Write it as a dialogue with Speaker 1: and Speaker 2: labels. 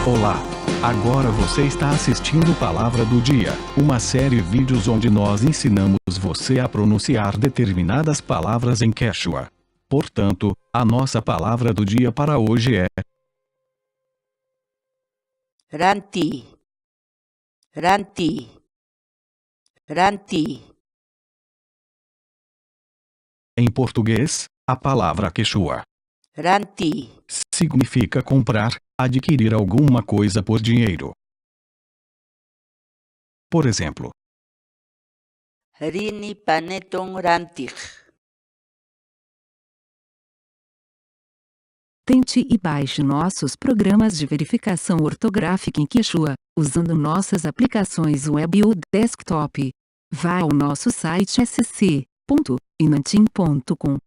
Speaker 1: Olá! Agora você está assistindo Palavra do Dia, uma série de vídeos onde nós ensinamos você a pronunciar determinadas palavras em Quechua. Portanto, a nossa palavra do dia para hoje é
Speaker 2: Ranti, ranti, ranti.
Speaker 1: em português, a palavra Quechua
Speaker 2: Ranti,
Speaker 1: significa comprar, adquirir alguma coisa por dinheiro. Por exemplo,
Speaker 2: rini panetong rantir.
Speaker 3: Tente e baixe nossos programas de verificação ortográfica em Quechua, usando nossas aplicações web ou desktop. Vá ao nosso site sc.inantim.com.